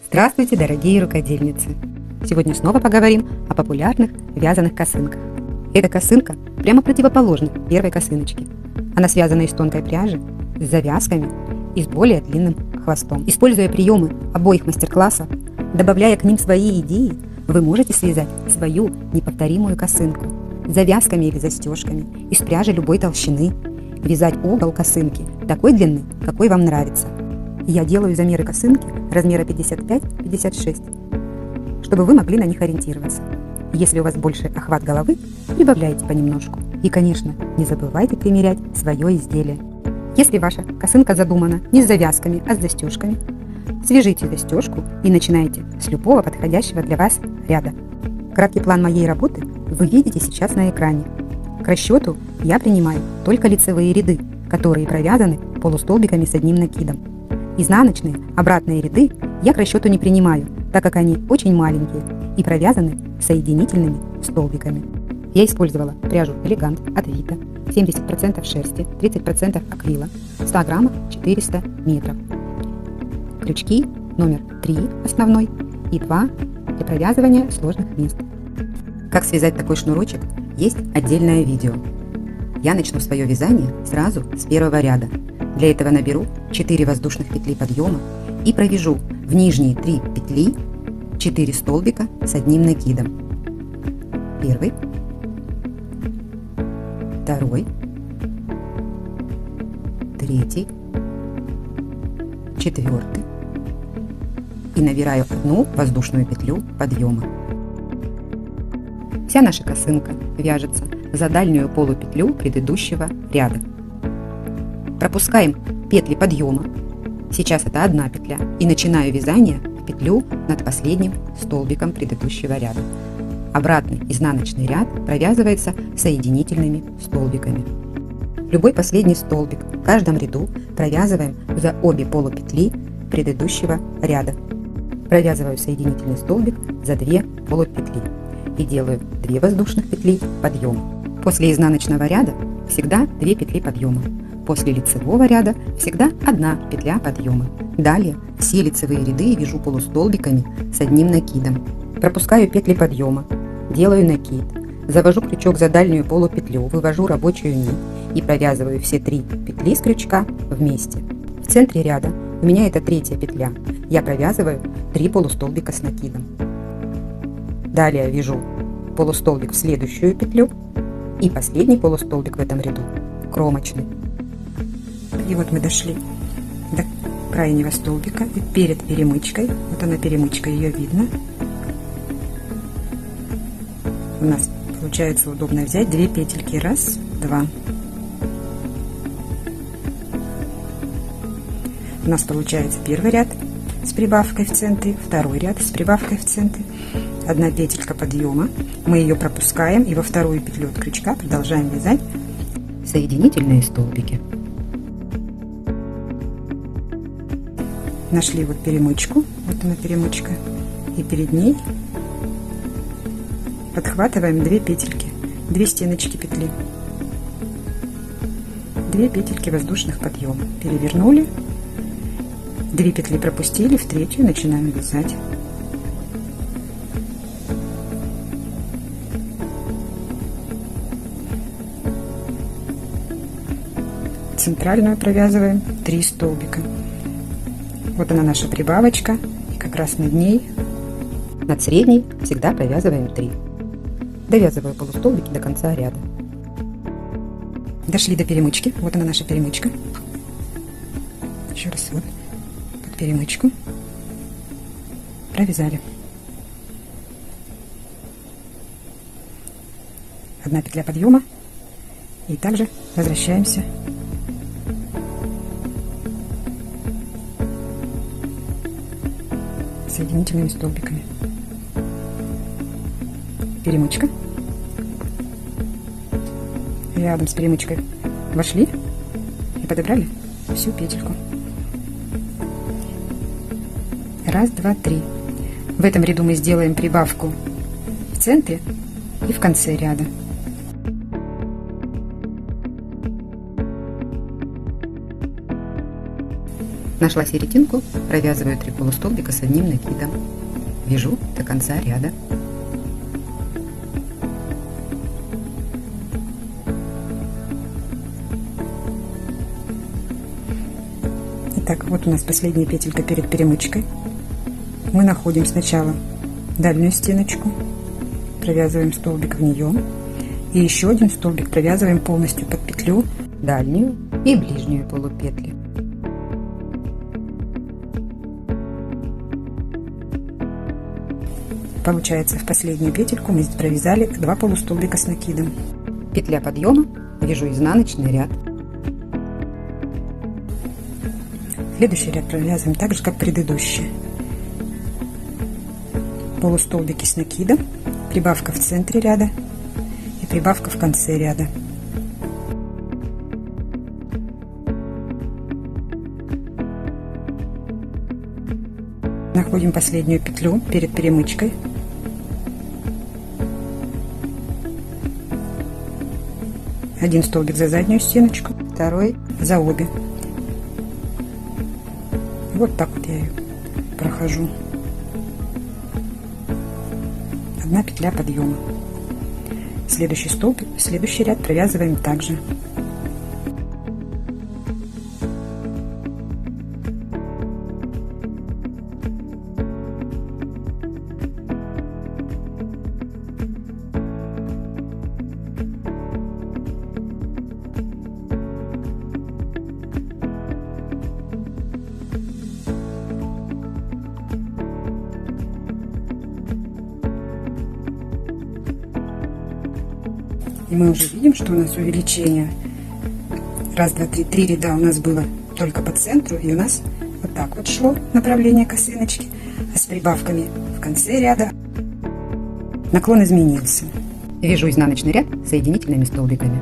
Здравствуйте, дорогие рукодельницы! Сегодня снова поговорим о популярных вязаных косынках. Эта косынка прямо противоположна первой косыночке. Она связана из тонкой пряжи, с завязками и с более длинным хвостом. Используя приемы обоих мастер-классов, добавляя к ним свои идеи, вы можете связать свою неповторимую косынку с завязками или застежками, из пряжи любой толщины, вязать угол косынки такой длины, какой вам нравится. Я делаю замеры косынки размера 55-56, чтобы вы могли на них ориентироваться. Если у вас больше охват головы, прибавляйте понемножку. И, конечно, не забывайте примерять свое изделие. Если ваша косынка задумана не с завязками, а с застежками, свяжите застежку и начинайте с любого подходящего для вас ряда. Краткий план моей работы вы видите сейчас на экране. К расчету я принимаю только лицевые ряды, которые провязаны полустолбиками с одним накидом. Изнаночные, обратные ряды я к расчету не принимаю, так как они очень маленькие и провязаны соединительными столбиками. Я использовала пряжу Элегант от Вита, 70% шерсти, 30% акрила, 100 граммов, 400 метров. Крючки номер 3 основной и 2 для провязывания сложных мест. Как связать такой шнурочек, есть отдельное видео. Я начну свое вязание сразу с первого ряда. Для этого наберу 4 воздушных петли подъема и провяжу в нижние 3 петли 4 столбика с одним накидом. Первый, второй, третий, четвертый и набираю одну воздушную петлю подъема. Вся наша косынка вяжется за дальнюю полупетлю предыдущего ряда. Пропускаем петли подъема, сейчас это одна петля, и начинаю вязание в петлю над последним столбиком предыдущего ряда. Обратный изнаночный ряд провязывается соединительными столбиками. Любой последний столбик в каждом ряду провязываем за обе полупетли предыдущего ряда. Провязываю соединительный столбик за 2 полупетли и делаю 2 воздушных петли подъема. После изнаночного ряда всегда 2 петли подъема. После лицевого ряда всегда 1 петля подъема. Далее все лицевые ряды вяжу полустолбиками с одним накидом. Пропускаю петли подъема, делаю накид, завожу крючок за дальнюю полупетлю, вывожу рабочую нить и провязываю все 3 петли с крючка вместе. В центре ряда у меня это 3-я петля. Я провязываю 3 полустолбика с накидом. Далее вяжу полустолбик в следующую петлю и последний полустолбик в этом ряду кромочный. И вот мы дошли до крайнего столбика и перед перемычкой, вот она перемычка, ее видно, у нас получается удобно взять 2 петельки, 1, 2. У нас получается первый ряд с прибавкой в центре, второй ряд с прибавкой в центре, 1 петелька подъема, мы ее пропускаем и во вторую петлю от крючка продолжаем вязать соединительные столбики. Нашли вот перемычку, вот она перемычка, и перед ней подхватываем 2 петельки, 2 стеночки петли, 2 петельки воздушных подъема, перевернули, 2 петли пропустили, в третью начинаем вязать. Центральную провязываем 3 столбика. Вот она наша прибавочка, и как раз над ней, над средней, всегда провязываем 3. Довязываю полустолбики до конца ряда. Дошли до перемычки, вот она наша перемычка. Еще раз вот под перемычку провязали. 1 петля подъема и также возвращаемся соединительными столбиками. Перемычка. Рядом с перемычкой вошли и подобрали всю петельку. 1, 2, 3. В этом ряду мы сделаем прибавку в центре и в конце ряда. Нашла серединку, провязываю 3 полустолбика с одним накидом. Вяжу до конца ряда. Итак, вот у нас последняя петелька перед перемычкой. Мы находим сначала дальнюю стеночку, провязываем столбик в нее, и еще один столбик провязываем полностью под петлю, дальнюю и ближнюю полупетли. Получается, в последнюю петельку мы провязали 2 полустолбика с накидом. Петля подъема, вяжу изнаночный ряд. Следующий ряд провязываем так же, как предыдущий. Полустолбики с накидом, прибавка в центре ряда и прибавка в конце ряда. Находим последнюю петлю перед перемычкой. Один столбик за заднюю стеночку, второй за обе. Вот так вот я ее прохожу. Одна петля подъема. Следующий столбик, следующий ряд провязываем также. И мы уже видим, что у нас увеличение. Раз, два, три, 3 ряда у нас было только по центру, и у нас вот так вот шло направление косыночки, а с прибавками в конце ряда наклон изменился. Вяжу изнаночный ряд соединительными столбиками.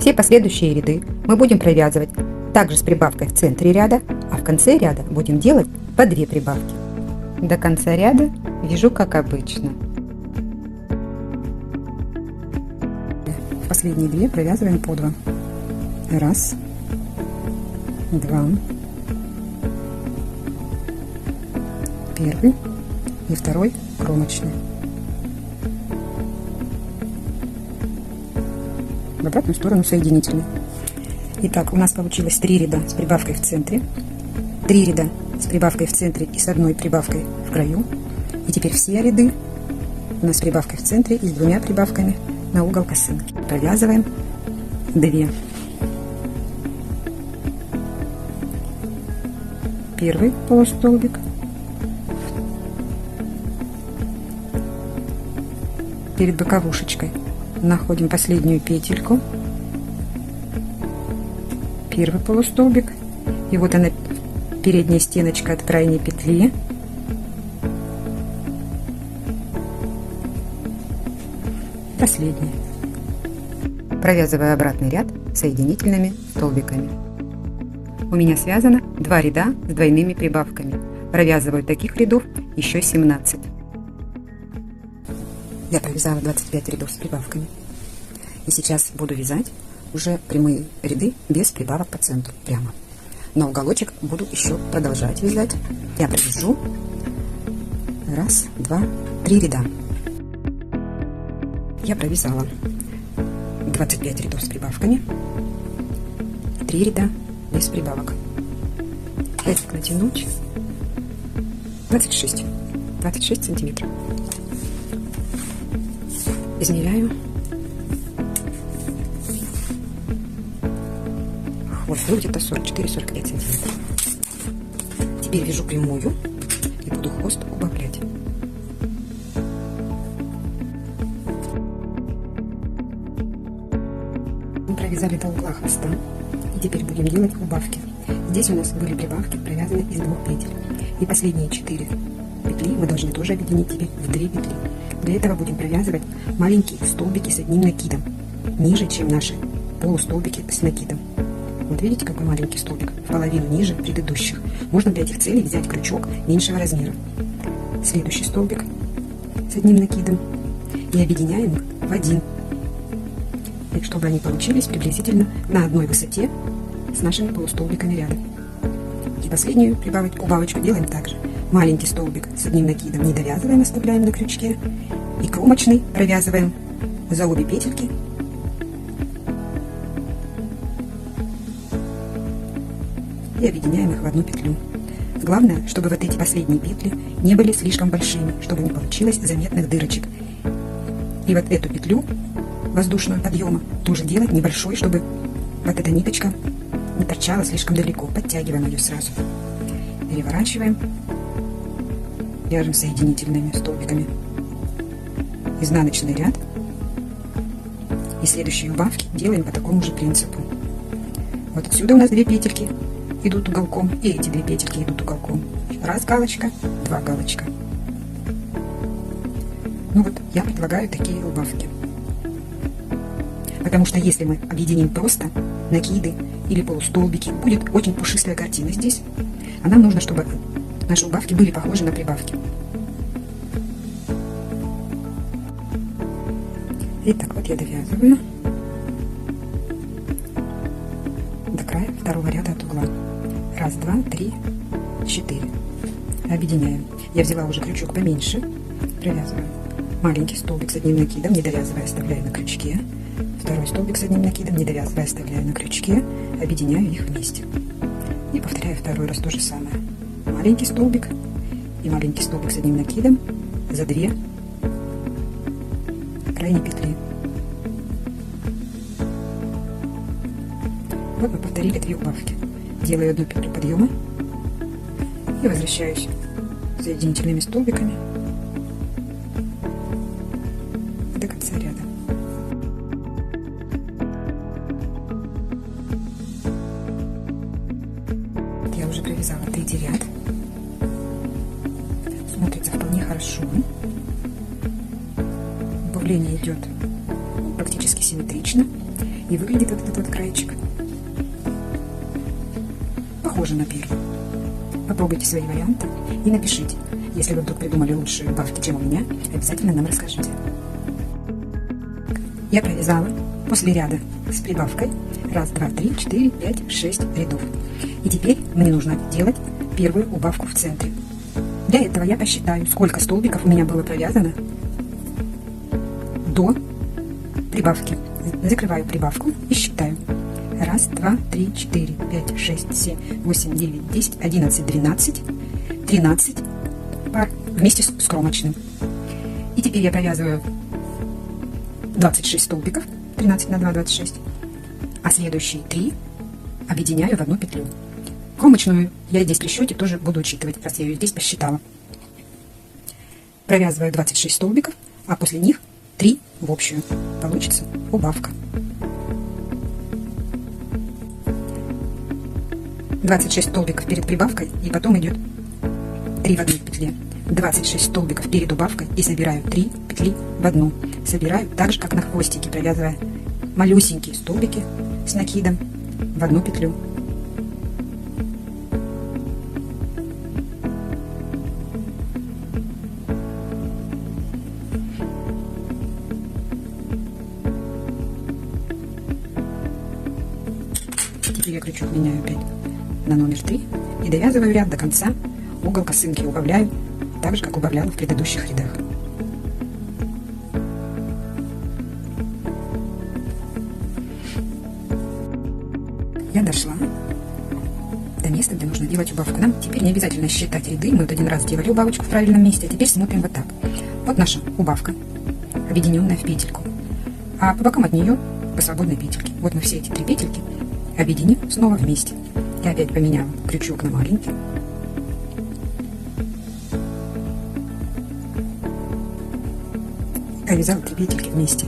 Все последующие ряды мы будем провязывать также с прибавкой в центре ряда, а в конце ряда будем делать по 2 прибавки. До конца ряда вяжу как обычно. В последние 2 провязываем по 2. Раз, два, первый и второй кромочный. В обратную сторону соединительный. Итак, у нас получилось 3 ряда с прибавкой в центре, 3 ряда с прибавкой в центре и с одной прибавкой в краю. И теперь все ряды у нас с прибавкой в центре и с 2 прибавками на угол косынки. Провязываем 2. Первый полустолбик, перед боковушечкой находим последнюю петельку, первый полустолбик, и вот она, передняя стеночка от крайней петли. Последний. Провязываю обратный ряд соединительными столбиками. У меня связано 2 ряда с двойными прибавками. Провязываю таких рядов еще 17. Я провязала 25 рядов с прибавками. И сейчас буду вязать уже прямые ряды без прибавок по центру прямо. На уголочек буду еще продолжать вязать. Я провяжу 1, 2, 3 ряда. Я провязала 25 рядов с прибавками, 3 ряда без прибавок. Этик натянуть 26 сантиметров. Измеряю. Хвост где-то 44-45 сантиметров. Теперь вяжу прямую и буду хвост убавлять. Мы провязали до угла хвоста, и теперь будем делать убавки. Здесь у нас были прибавки, провязаны из 2 петель. И последние 4 петли мы должны тоже объединить теперь в 2 петли. Для этого будем провязывать маленькие столбики с одним накидом, ниже, чем наши полустолбики с накидом. Вот видите, какой маленький столбик, в половину ниже предыдущих. Можно для этих целей взять крючок меньшего размера. Следующий столбик с одним накидом и объединяем их в один. чтобы они получились приблизительно на одной высоте с нашими полустолбиками ряда. И последнюю убавочку делаем также. Маленький столбик с одним накидом не довязываем, оставляем на крючке. И кромочный провязываем за обе петельки. И объединяем их в одну петлю. Главное, чтобы вот эти последние петли не были слишком большими, чтобы не получилось заметных дырочек. И вот эту петлю воздушного подъема тоже делать небольшой, чтобы вот эта ниточка не торчала слишком далеко. Подтягиваем ее сразу. Переворачиваем. Вяжем соединительными столбиками изнаночный ряд. И следующие убавки делаем по такому же принципу. Вот отсюда у нас 2 петельки идут уголком, и эти 2 петельки идут уголком. Раз галочка, 2 галочка. Ну вот, я предлагаю такие убавки. Потому что если мы объединим просто накиды или полустолбики, будет очень пушистая картина здесь. А нам нужно, чтобы наши убавки были похожи на прибавки. Итак, вот я довязываю до края второго ряда от угла. Раз, два, три, 4. Объединяем. Я взяла уже крючок поменьше. Провязываю маленький столбик с одним накидом, не довязывая, оставляю на крючке. Второй столбик с одним накидом, не довязывая, оставляю на крючке. Объединяю их вместе. И повторяю второй раз то же самое. Маленький столбик и маленький столбик с одним накидом за 2 крайние петли. Вот мы повторили 2 убавки. Делаю одну петлю подъема и возвращаюсь соединительными столбиками до конца ряда. Я уже провязала 3-й ряд. Смотрится вполне хорошо. Убавление идет практически симметрично, и выглядит вот этот вот краечек похоже на первый. Попробуйте свои варианты и напишите. Если вы вдруг придумали лучшие убавки, чем у меня, обязательно нам расскажите. Я провязала после ряда с прибавкой 1, 2, 3, 4, 5, 6 рядов. И теперь мне нужно делать первую убавку в центре. Для этого я посчитаю, сколько столбиков у меня было провязано до прибавки. Закрываю прибавку и считаю. 1, 2, 3, 4, 5, 6, 7, 8, 9, 10, 11, 12, 13 пар вместе с кромочным. И теперь я провязываю 26 столбиков, 13 на 2, 26, а следующие 3 объединяю в одну петлю. Кромочную я здесь при счете тоже буду учитывать, раз я ее здесь посчитала. Провязываю 26 столбиков, а после них 3 в общую. Получится убавка. 26 столбиков перед прибавкой, и потом идет 3 в одной петле. 26 столбиков перед убавкой и собираю 3 петли в одну. Собираю так же, как на хвостике, провязывая малюсенькие столбики с накидом в одну петлю. Теперь я крючок меняю опять на номер 3 и довязываю ряд до конца. Угол косынки убавляю так же, как убавляла в предыдущих рядах. Я дошла до места, где нужно делать убавку. Нам теперь не обязательно считать ряды. Мы вот один раз делали убавочку в правильном месте, а теперь смотрим вот так. Вот наша убавка, объединенная в петельку. А по бокам от нее по свободной петельке. Вот мы все эти 3 петельки объединим снова вместе. Я опять поменяла крючок на маленький. Провязала 3 петельки вместе.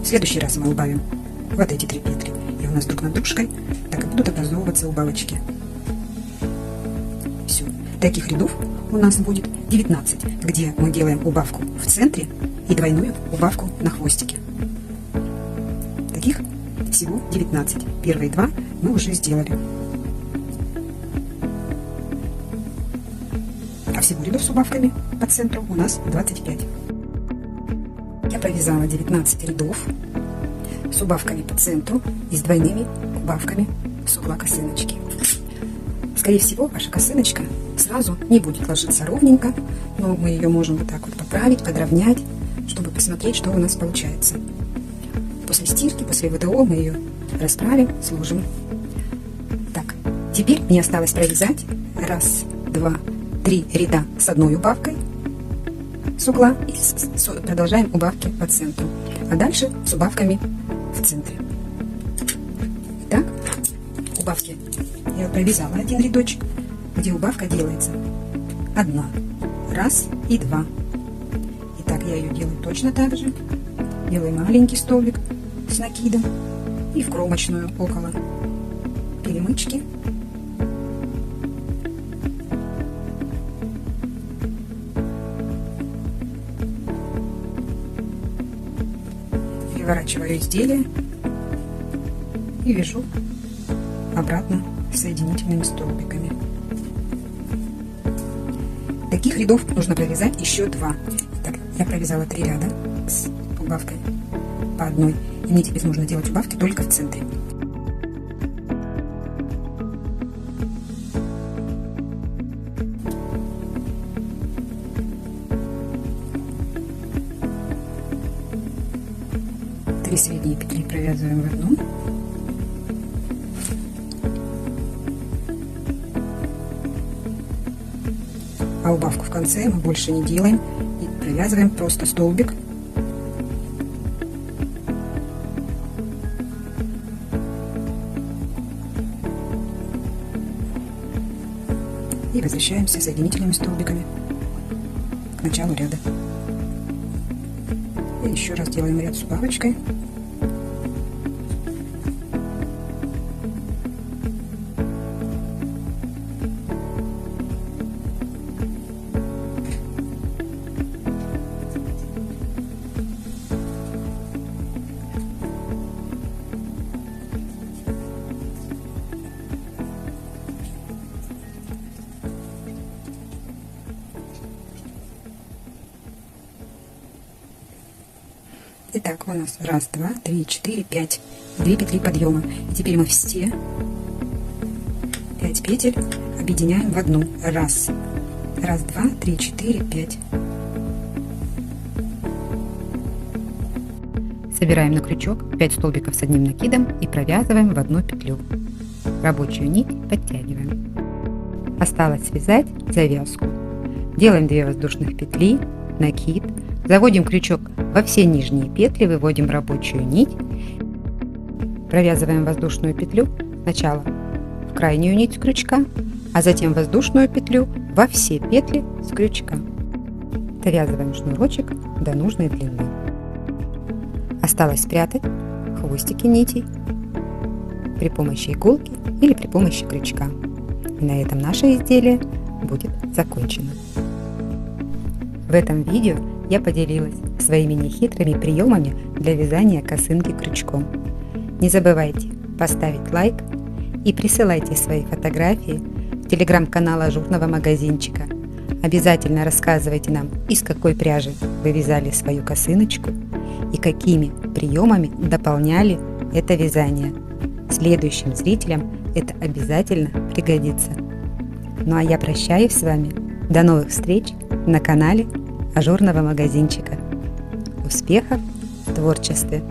В следующий раз мы убавим вот эти 3 петли. И у нас друг над дружкой так и будут образовываться убавочки. Все. Таких рядов у нас будет 19, где мы делаем убавку в центре и двойную убавку на хвостике. Таких всего 19. Первые 2 мы уже сделали. А всего рядов с убавками по центру у нас 25. Я провязала 19 рядов с убавками по центру и с двойными убавками с угла косыночки. Скорее всего, ваша косыночка сразу не будет ложиться ровненько, но мы ее можем вот так вот поправить, подровнять, чтобы посмотреть, что у нас получается. После стирки, после ВТО мы ее расправим, сложим. Так, теперь мне осталось провязать 1, 2, 3 ряда с одной убавкой с угла и продолжаем убавки по центру, а дальше с убавками в центре. Итак, убавки я провязала один рядочек, где убавка делается 1, 1 и 2. Итак, я ее делаю точно так же. Делаю маленький столбик с накидом и в кромочную около перемычки. Переворачиваю изделие и вяжу обратно соединительными столбиками. Таких рядов нужно провязать еще 2. Итак, я провязала 3 ряда с убавкой по одной, и мне теперь нужно делать убавки только в центре. Три средние петли провязываем в одну. А убавку в конце мы больше не делаем и провязываем просто столбик. И возвращаемся соединительными столбиками к началу ряда. И еще раз делаем ряд с убавочкой. Итак, у нас 1, 2, 3, 4, 5. 2 петли подъема. И теперь мы все 5 петель объединяем в одну. 1, 2, 3, 4, 5. Собираем на крючок 5 столбиков с одним накидом и провязываем в одну петлю. Рабочую нить подтягиваем. Осталось связать завязку. Делаем 2 воздушных петли, накид, заводим крючок во все нижние петли, выводим рабочую нить, провязываем воздушную петлю сначала в крайнюю нить крючка, а затем воздушную петлю во все петли с крючка. Довязываем шнурочек до нужной длины. Осталось спрятать хвостики нитей при помощи иголки или при помощи крючка. И на этом наше изделие будет закончено. В этом видео я поделилась своими нехитрыми приемами для вязания косынки крючком. Не забывайте поставить лайк и присылайте свои фотографии в телеграм-канал ажурного магазинчика. Обязательно рассказывайте нам, из какой пряжи вы вязали свою косыночку и какими приемами дополняли это вязание. Следующим зрителям это обязательно пригодится. Ну а я прощаюсь с вами. До новых встреч на канале ажурного магазинчика. Успехов в творчестве!